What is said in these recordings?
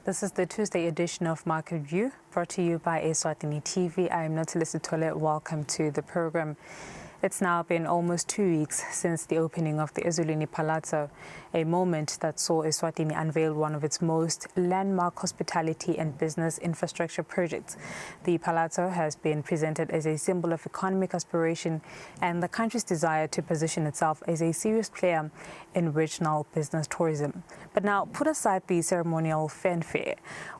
This is the Tuesday edition of Market View, brought to you by Eswatini TV. I am Nathalisa Tole. Welcome to the program. It's now been almost 2 weeks since the opening of the Eswatini Palazzo, a moment that saw Eswatini unveil one of its most landmark hospitality and business infrastructure projects. The Palazzo has been presented as a symbol of economic aspiration and the country's desire to position itself as a serious player in regional business tourism. But now, put aside the ceremonial fanfare.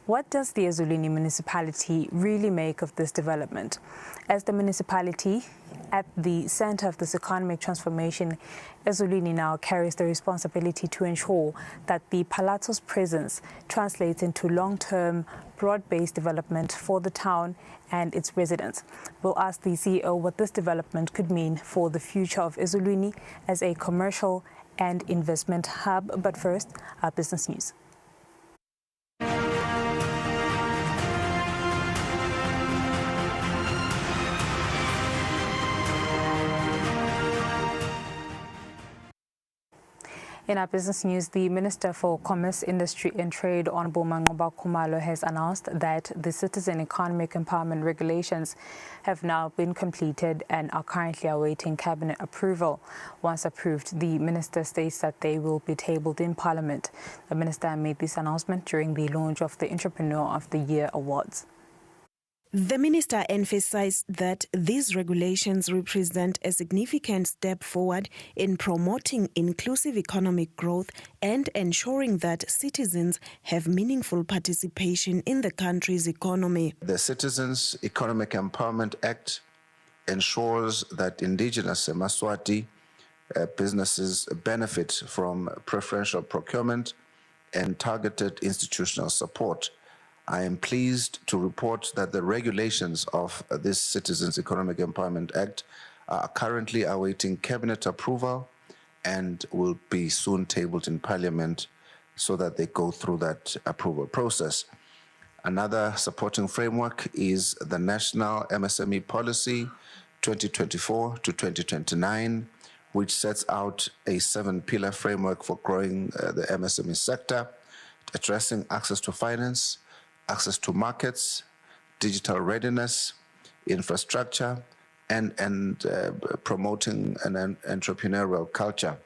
What does the Eswatini municipality really make of this development? As the municipality at the center of this economic transformation, Eswatini now carries the responsibility to ensure that the Palazzo's presence translates into long-term, broad-based development for the town and its residents. We'll ask the CEO what this development could mean for the future of Eswatini as a commercial and investment hub. But first, our business news. In our business news, the Minister for Commerce, Industry and Trade, Honorable Mangoba Khumalo, has announced that the Citizen Economic Empowerment Regulations have now been completed and are currently awaiting Cabinet approval. Once approved, the Minister states that they will be tabled in Parliament. The Minister made this announcement during the launch of the Entrepreneur of the Year Awards. The minister emphasized that these regulations represent a significant step forward in promoting inclusive economic growth and ensuring that citizens have meaningful participation in the country's economy. The Citizens Economic Empowerment Act ensures that indigenous Eswatini businesses benefit from preferential procurement and targeted institutional support. I am pleased to report that the regulations of this Citizens Economic Empowerment Act are currently awaiting Cabinet approval and will be soon tabled in Parliament so that they go through that approval process. Another supporting framework is the National MSME Policy 2024 to 2029, which sets out a 7-pillar framework for growing the MSME sector, addressing access to finance, access to markets, digital readiness, infrastructure, and promoting an entrepreneurial culture.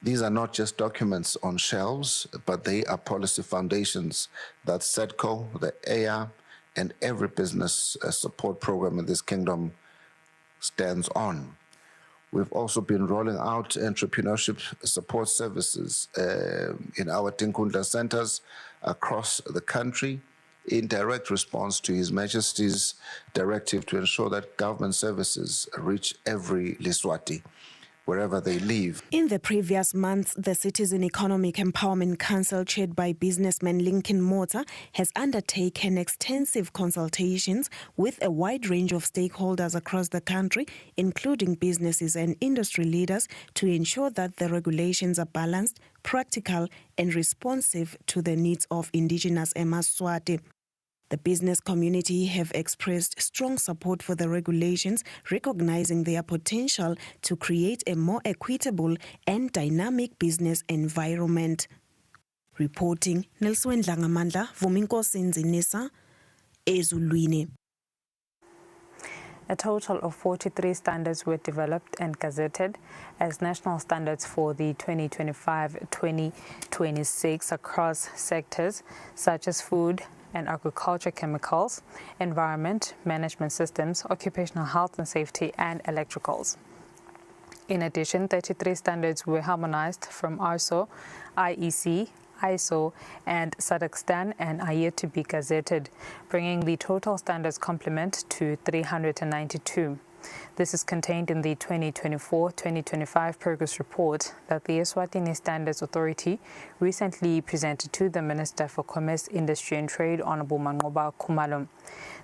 These are not just documents on shelves, but they are policy foundations that SEDCO, the AIR, and every business support program in this kingdom stands on. We've also been rolling out entrepreneurship support services in our Tinkundla centers across the country in direct response to His Majesty's directive to ensure that government services reach every Liswati, wherever they live. In the previous months, the Citizen Economic Empowerment Council, chaired by businessman Lincoln Mota, has undertaken extensive consultations with a wide range of stakeholders across the country, including businesses and industry leaders, to ensure that the regulations are balanced, practical, and responsive to the needs of indigenous Eswatini. The business community have expressed strong support for the regulations, recognizing their potential to create a more equitable and dynamic business environment. Reporting, Nelson Langamandla, Vuminkosi Nzinisa, Eswatini. A total of 43 standards were developed and gazetted as national standards for the 2025-2026 across sectors such as food and agriculture, chemicals, environment, management systems, occupational health and safety, and electricals. In addition, 33 standards were harmonized from ISO, IEC, ISO and Sadakstan and are yet to be gazetted, bringing the total standards complement to 392. This is contained in the 2024-2025 progress report that the Eswatini Standards Authority recently presented to the Minister for Commerce, Industry and Trade, Honorable Manqoba Khumalo.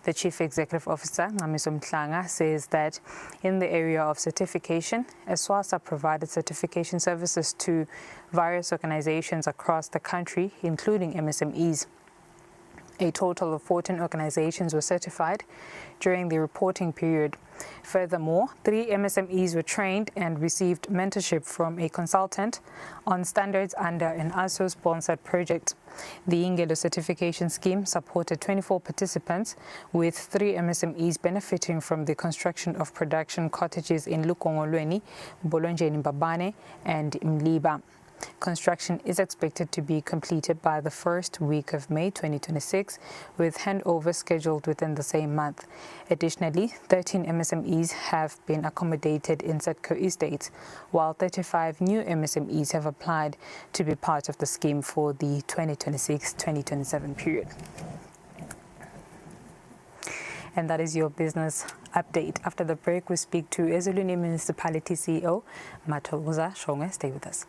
The Chief Executive Officer, Ngamiso Mhlanga, says that in the area of certification, Eswasa provided certification services to various organizations across the country, including MSMEs. A total of 14 organizations were certified during the reporting period. Furthermore, 3 MSMEs were trained and received mentorship from a consultant on standards under an ISO-sponsored project. The Ingelo certification scheme supported 24 participants, with 3 MSMEs benefiting from the construction of production cottages in Lukongolweni, Bolonjeni Mbabane, and Mliba. Construction is expected to be completed by the first week of May 2026, with handover scheduled within the same month. Additionally, 13 MSMEs have been accommodated in SETCO estates, while 35 new MSMEs have applied to be part of the scheme for the 2026-2027 period. And that is your business update. After the break, we speak to Eswatini Municipality CEO, Mathokoza Shongwe. Stay with us.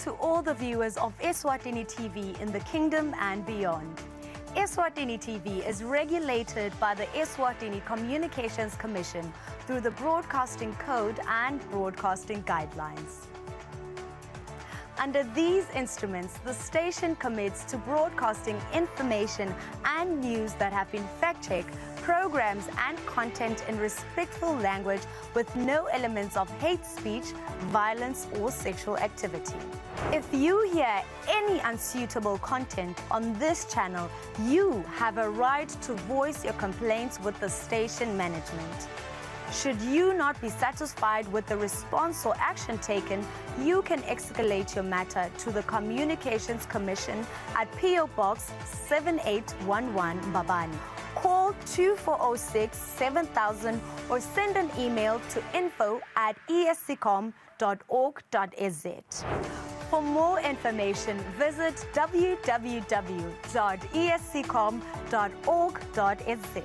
To all the viewers of Eswatini TV in the kingdom and beyond. Eswatini TV is regulated by the Eswatini Communications Commission through the Broadcasting Code and Broadcasting Guidelines. Under these instruments, the station commits to broadcasting information and news that have been fact-checked, programs and content in respectful language with no elements of hate speech, violence or sexual activity. If you hear any unsuitable content on this channel, you have a right to voice your complaints with the station management. Should you not be satisfied with the response or action taken, you can escalate your matter to the Communications Commission at PO Box 7811 Mbabane. Call 2406 7000 or send an email to info@esccom.org.za. For more information, visit www.esccom.org.za.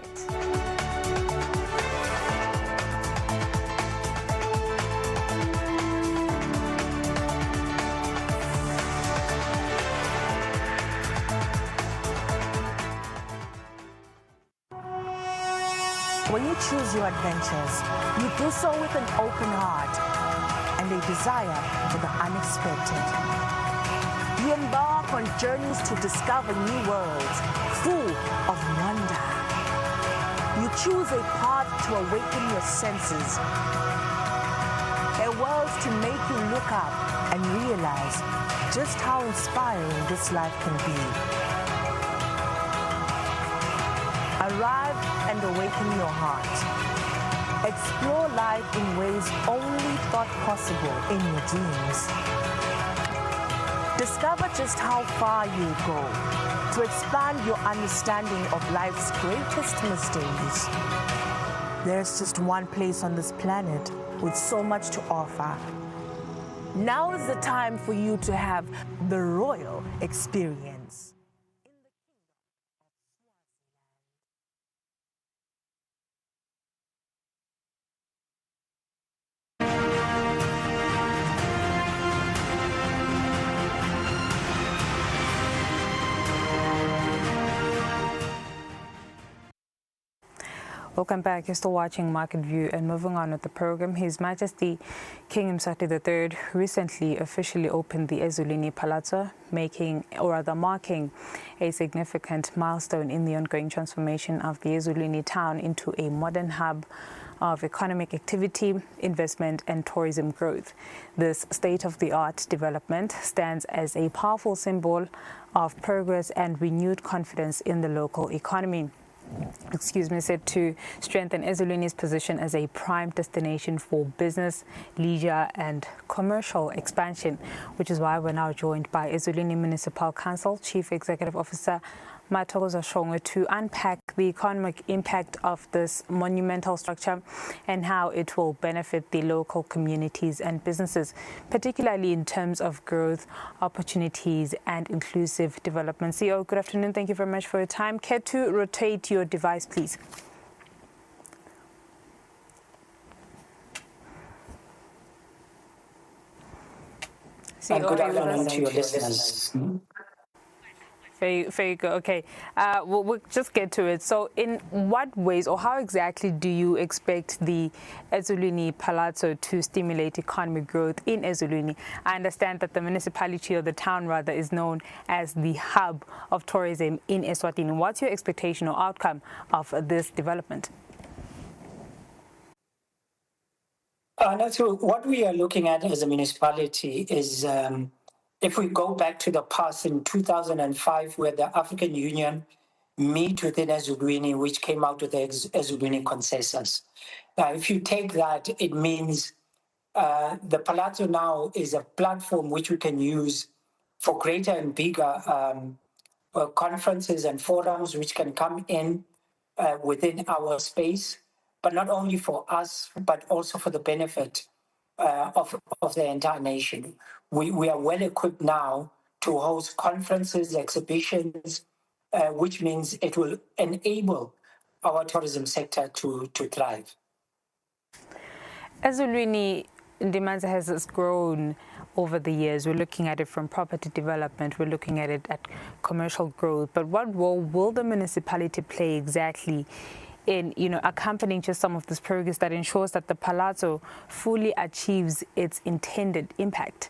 When you choose your adventures, you do so with an open heart and a desire for the unexpected. You embark on journeys to discover new worlds full of wonder. You choose a path to awaken your senses, a world to make you look up and realize just how inspiring this life can be. Arrive and awaken your heart. Explore life in ways only thought possible in your dreams. Discover just how far you go to expand your understanding of life's greatest mysteries. There's just one place on this planet with so much to offer. Now is the time for you to have the royal experience. Welcome back. You're still watching Market View, and moving on with the program, His Majesty King Mswati III recently officially opened the Eswatini Palazzo, marking a significant milestone in the ongoing transformation of the Eswatini town into a modern hub of economic activity, investment and tourism growth. This state-of-the-art development stands as a powerful symbol of progress and renewed confidence in the local economy. Said to strengthen Eswatini's position as a prime destination for business, leisure and commercial expansion, which is why we're now joined by Eswatini Municipal Council Chief Executive Officer Mathokoza Shongwe to unpack the economic impact of this monumental structure and how it will benefit the local communities and businesses, particularly in terms of growth, opportunities and inclusive development. CEO, good afternoon. Thank you very much for your time. Care to rotate your device, please? CEO, good afternoon to your listeners. Very good. Okay, we'll just get to it. So in what ways or how exactly do you expect the Eswatini Palazzo to stimulate economic growth in Eswatini? I understand that the municipality, or the town rather, is known as the hub of tourism in Eswatini. What's your expectation or outcome of this development? So what we are looking at as a municipality is if we go back to the past in 2005, where the African Union meet within Eswatini, which came out with the Eswatini Consensus. Now, if you take that, it means the Palazzo now is a platform which we can use for greater and bigger conferences and forums which can come in within our space, but not only for us, but also for the benefit of the entire nation. We are well equipped now to host conferences, exhibitions, which means it will enable our tourism sector to thrive. Eswatini demand has grown over the years. We're looking at it from property development, we're looking at it at commercial growth, but what role will the municipality play exactly in, accompanying just some of this progress that ensures that the Palazzo fully achieves its intended impact?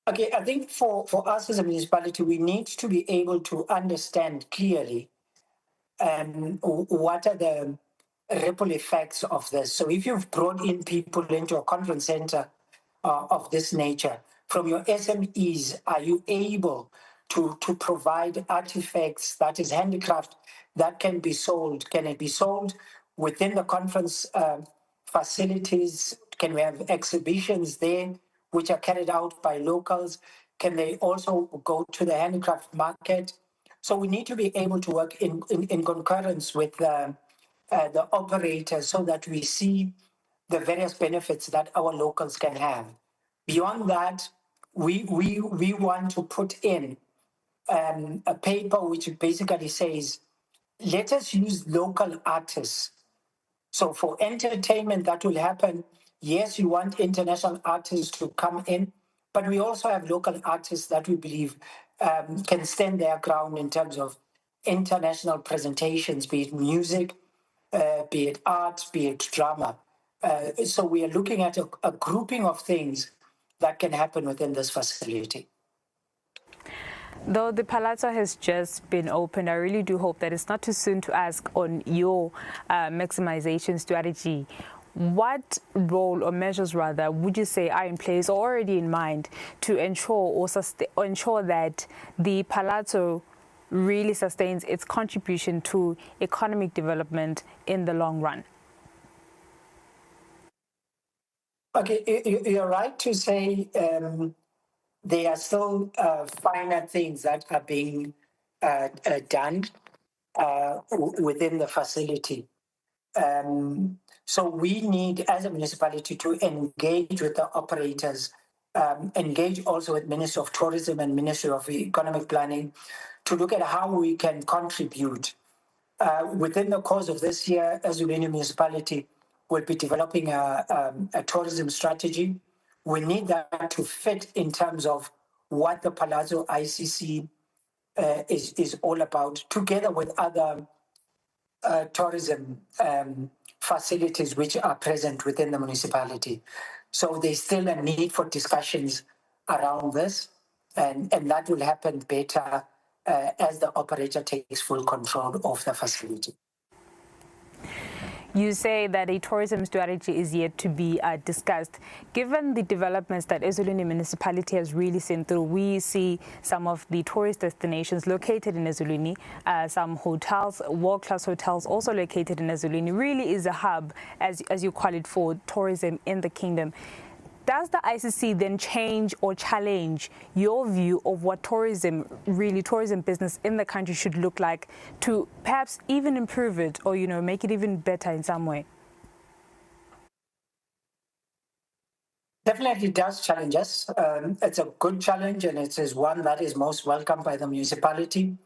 Okay, I think for us as a municipality, we need to be able to understand clearly what are the ripple effects of this. So if you've brought in people into a conference center of this nature, from your SMEs, are you able to provide artifacts, that is handicraft, that can be sold? Can it be sold within the conference facilities? Can we have exhibitions there which are carried out by locals? Can they also go to the handicraft market? So we need to be able to work in concurrence with the operators so that we see the various benefits that our locals can have. Beyond that, we want to put in a paper which basically says, let us use local artists. So for entertainment, that will happen. Yes, you want international artists to come in, but we also have local artists that we believe can stand their ground in terms of international presentations, be it music, be it art, be it drama. So we are looking at a grouping of things that can happen within this facility. Though the Palazzo has just been opened, I really do hope that it's not too soon to ask on your maximization strategy. What role or measures, rather, would you say are in place or already in mind to ensure ensure that the Palazzo really sustains its contribution to economic development in the long run? Okay, you're right to say there are still finer things that are being done within the facility. So we need, as a municipality, to engage with the operators, engage also with Ministry of Tourism and Ministry of Economic Planning to look at how we can contribute. Within the course of this year, Eswatini Municipality will be developing a tourism strategy. We need that to fit in terms of what the Palazzo ICC is all about, together with other tourism facilities which are present within the municipality. So there's still a need for discussions around this, and that will happen better as the operator takes full control of the facility. You say that a tourism strategy is yet to be discussed. Given the developments that Eswatini municipality has really seen through, we see some of the tourist destinations located in Eswatini, some hotels, world-class hotels also located in Eswatini. Really is a hub, as you call it, for tourism in the kingdom. Does the ICC then change or challenge your view of what tourism business in the country should look like to perhaps even improve it or, make it even better in some way? Definitely does challenge us. It's a good challenge, and it is one that is most welcomed by the municipality.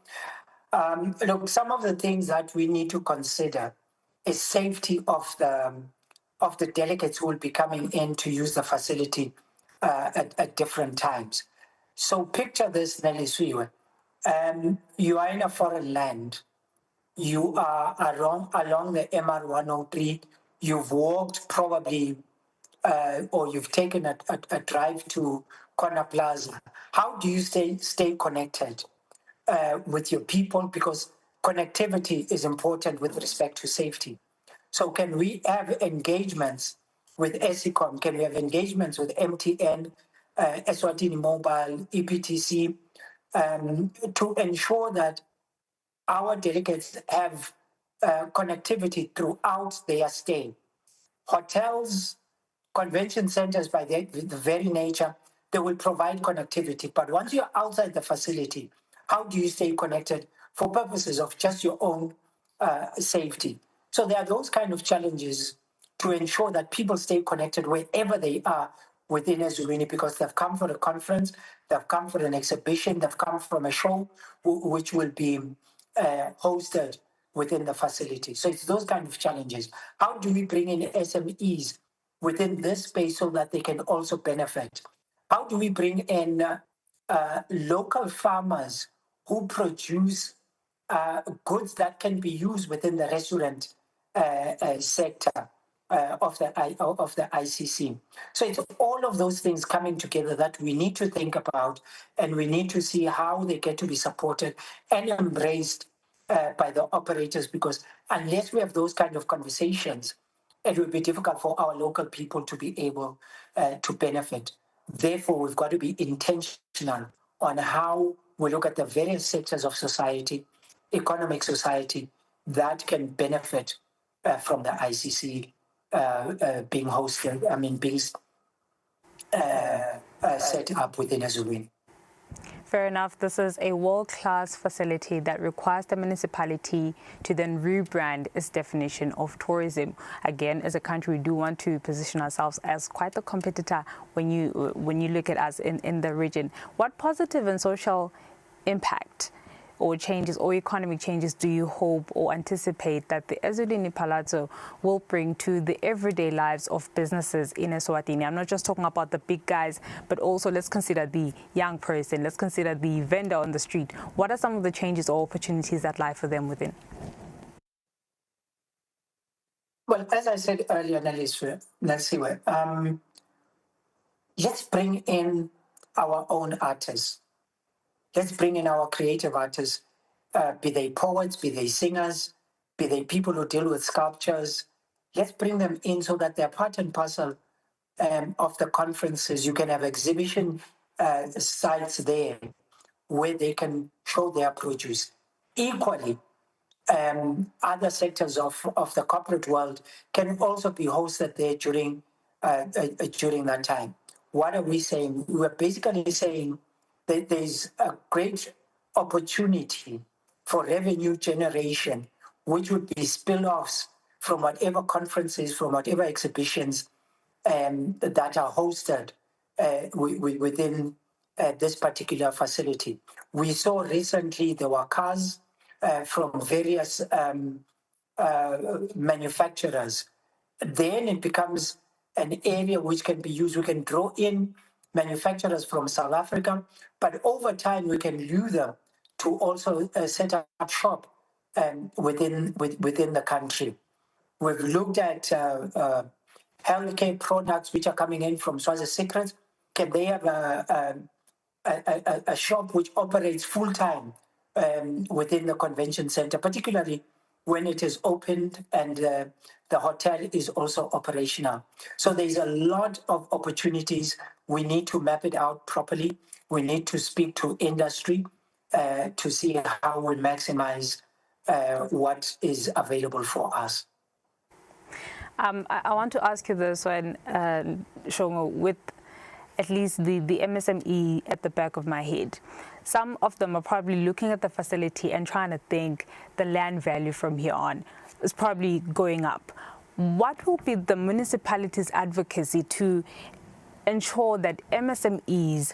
Look, some of the things that we need to consider is safety of the delegates who will be coming in to use the facility at different times. So picture this, Nelly Swiwe. You are in a foreign land. You are along the MR103. You've walked probably, or you've taken a drive to Kona Plaza. How do you stay connected with your people? Because connectivity is important with respect to safety. So can we have engagements with ESICOM? Can we have engagements with MTN, Eswatini Mobile, EPTC, to ensure that our delegates have connectivity throughout their stay? Hotels, convention centers, by the very nature, they will provide connectivity. But once you're outside the facility, how do you stay connected for purposes of just your own safety? So there are those kind of challenges to ensure that people stay connected wherever they are within Eswatini, because they've come for a conference, they've come for an exhibition, they've come from a show which will be hosted within the facility. So it's those kind of challenges. How do we bring in SMEs within this space so that they can also benefit? How do we bring in local farmers who produce goods that can be used within the restaurant sector of the ICC? So it's all of those things coming together that we need to think about, and we need to see how they get to be supported and embraced by the operators, because unless we have those kind of conversations, it will be difficult for our local people to be able to benefit. Therefore, we've got to be intentional on how we look at the various sectors of society, economic society, that can benefit from the ICC being hosted, being set up within Eswatini. Fair enough. This is a world-class facility that requires the municipality to then rebrand its definition of tourism. Again, as a country, we do want to position ourselves as quite a competitor when you look at us in the region. What positive and social impact or changes or economic changes do you hope or anticipate that the Eswatini Palazzo will bring to the everyday lives of businesses in Eswatini? I'm not just talking about the big guys, but also let's consider the young person, let's consider the vendor on the street. What are some of the changes or opportunities that lie for them within? Well, as I said earlier, Nelisiwe, let's bring in our own artists. Let's bring in our creative artists, be they poets, be they singers, be they people who deal with sculptures. Let's bring them in so that they're part and parcel of the conferences. You can have exhibition sites there where they can show their produce. Equally, other sectors of the corporate world can also be hosted there during that time. What are we saying? We're basically saying that there's a great opportunity for revenue generation, which would be spill-offs from whatever conferences, from whatever exhibitions that are hosted within this particular facility. We saw recently there were cars from various manufacturers. Then it becomes an area which can be used. We can draw in manufacturers from South Africa, but over time we can lure them to also set up shop within the country. We've looked at healthcare products which are coming in from Swazi Secrets. Can they have a shop which operates full time within the convention center, particularly when it is opened and the hotel is also operational. So there's a lot of opportunities. We need to map it out properly. We need to speak to industry to see how we maximize what is available for us. I want to ask you this one, Shongo, with at least the MSME at the back of my head. Some of them are probably looking at the facility and trying to think the land value from here on is probably going up. What will be the municipality's advocacy to ensure that MSMEs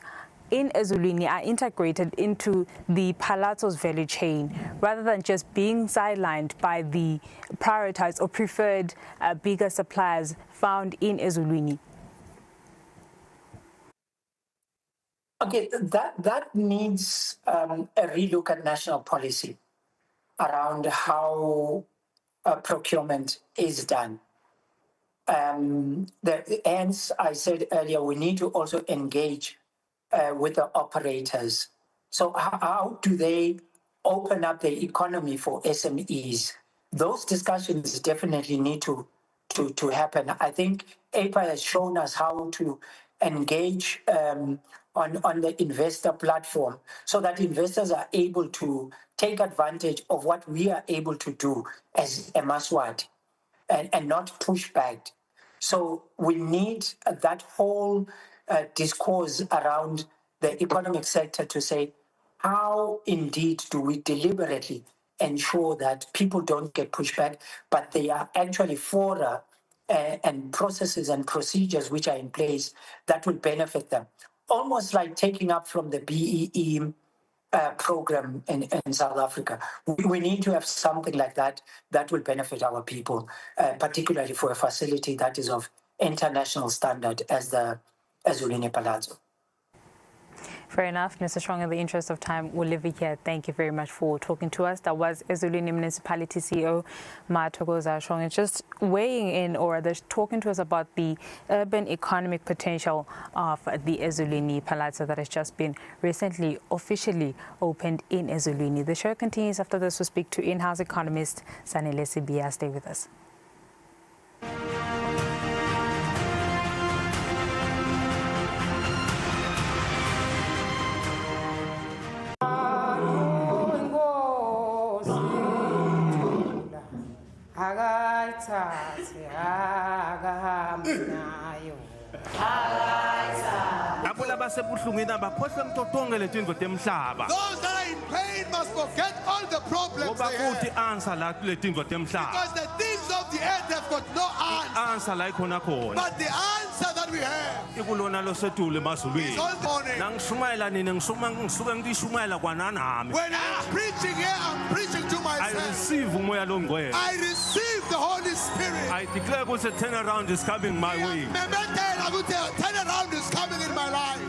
in Ezulwini are integrated into the Palazzo's value chain rather than just being sidelined by the prioritized or preferred bigger suppliers found in Ezulwini? Okay, that needs a relook at national policy around how procurement is done. Hence, I said earlier, we need to also engage with the operators. So how do they open up the economy for SMEs? Those discussions definitely need to happen. I think APA has shown us how to engage on the investor platform so that investors are able to take advantage of what we are able to do as a Maswati and not push back. So we need that whole discourse around the economic sector to say, how indeed do we deliberately ensure that people don't get pushed back, but they are actually fora and processes and procedures which are in place that will benefit them. Almost like taking up from the BEE program in South Africa. We need to have something like that that will benefit our people, particularly for a facility that is of international standard as the Ezulwini Palazzo. Fair enough, Mr. Strong. In the interest of time, we'll leave it here. Thank you very much for talking to us. That was Ezulwini Municipality CEO Mathokoza Strong, just weighing in or rather talking to us about the urban economic potential of the Ezulwini Palazzo that has just been recently officially opened in Ezulwini. The show continues after this. We'll speak to in-house economist Sanele Sibia. Stay with us. Those that are in pain must forget all the problems they have. Because the things of the earth have got no answer. But the answer that we have is all morning. When I'm preaching here, I'm preaching to myself. I receive the Holy Spirit. I declare that a turnaround is coming my way. Turnaround is coming in my life.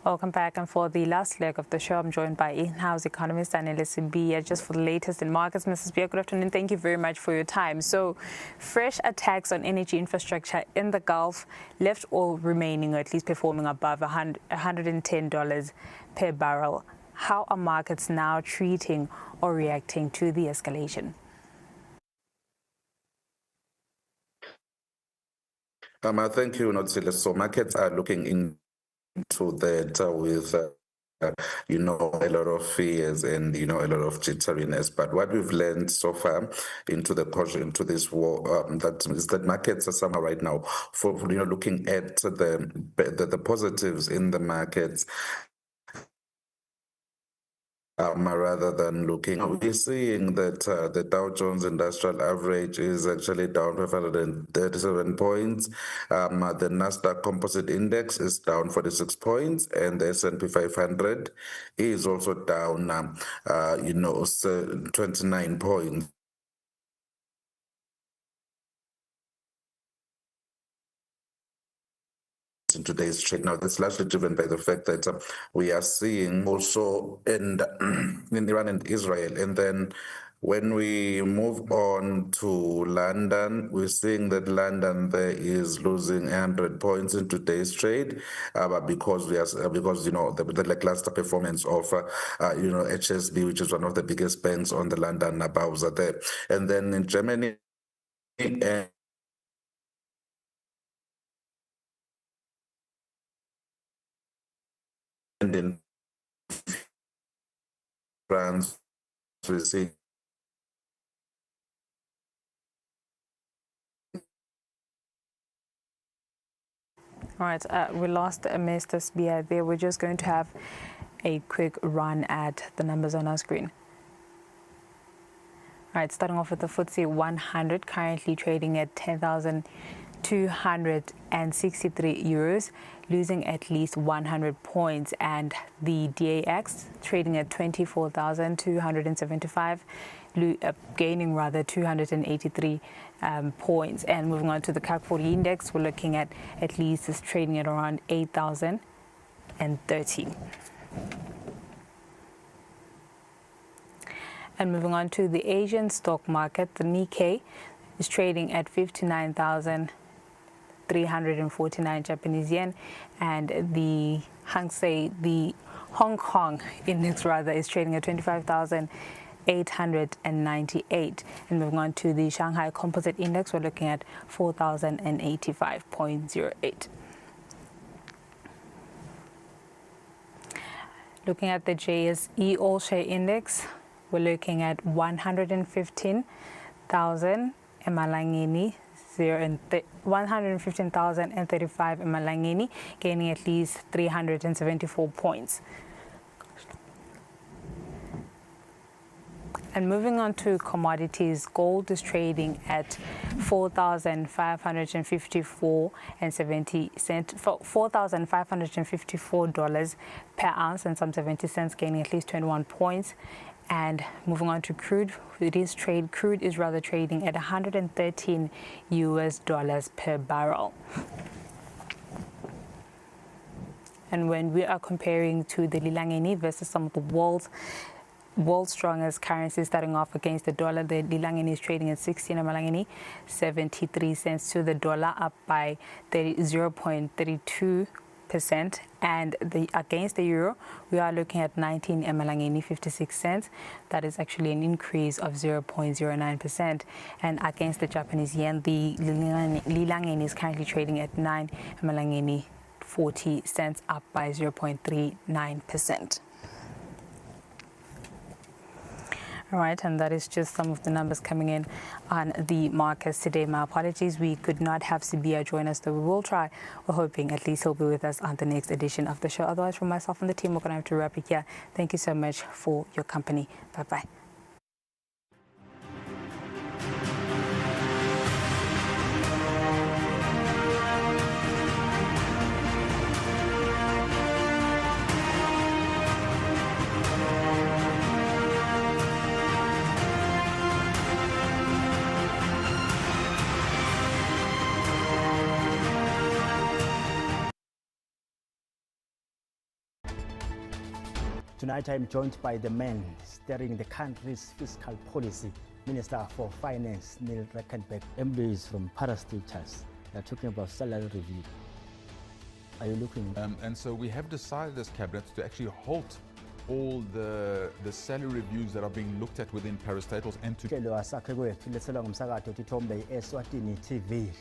Welcome back, and for the last leg of the show, I'm joined by in-house economist Sanele Sibia just for the latest in markets. Mrs. Sibia, good afternoon. Thank you very much for your time. So, fresh attacks on energy infrastructure in the Gulf left oil remaining, or at least performing above $110 per barrel. How are markets now treating or reacting to the escalation? Thank you, Notsile. So markets are looking into that with a lot of fears and a lot of jitteriness. But what we've learned so far into this war, that is that markets are somehow right now for looking at the positives in the markets. Rather than looking, we're seeing that the Dow Jones Industrial Average is actually down 537 points. The Nasdaq Composite Index is down 46 points, and the S&P 500 is also down, 29 points. in today's trade. Now, that's largely driven by the fact that we are seeing also in Iran and Israel. And then when we move on to London, we're seeing that London there is losing 100 points in today's trade, because the lackluster performance of HSB, which is one of the biggest banks on the London Bourse there. And then in Germany and in France, we see All right, we lost Mr. Sbia there. We're just going to have a quick run at the numbers on our screen. All right, starting off with the FTSE 100, currently trading at 10,263 euros, losing at least 100 points, and the DAX trading at 24,275, gaining rather 283 points. And moving on to the CAC 40 index, we're looking at least it's trading at around 8,013. And moving on to the Asian stock market, the Nikkei is trading at 59,349 Japanese yen, and the Hong Kong index rather is trading at 25,898. And moving on to the Shanghai Composite Index, we're looking at 4,085.08. Looking at the JSE All Share Index, we're looking at 115,000 emalangeni 115,035 emalangeni, gaining at least 374 points. And moving on to commodities, gold is trading at $4,554 per ounce and some 70 cents, gaining at least 21 points. And moving on to crude, crude is rather trading at $113 per barrel. And when we are comparing to the lilangeni versus some of the world's strongest currencies, starting off against the dollar, the lilangeni is trading at 16 emalangeni, 73 cents to the dollar, up by 0.32%. And against the euro, we are looking at 19 emalangeni, 56 cents. That is actually an increase of 0.09%. And against the Japanese yen, the lilangeni is currently trading at 9 emalangeni, 40 cents, up by 0.39%. All right, and that is just some of the numbers coming in on the markets today. My apologies, we could not have Sibia join us, though we will try. We're hoping at least he'll be with us on the next edition of the show. Otherwise, from myself and the team, we're going to have to wrap it here. Thank you so much for your company. Bye-bye. Tonight, I'm joined by the man steering the country's fiscal policy, Minister for Finance, Neil Reckenbeck. MDs from parastatals. They're talking about salary review. Are you looking? And so we have decided as Cabinet to actually halt all the salary reviews that are being looked at within parastatals and to... Eswatini TV.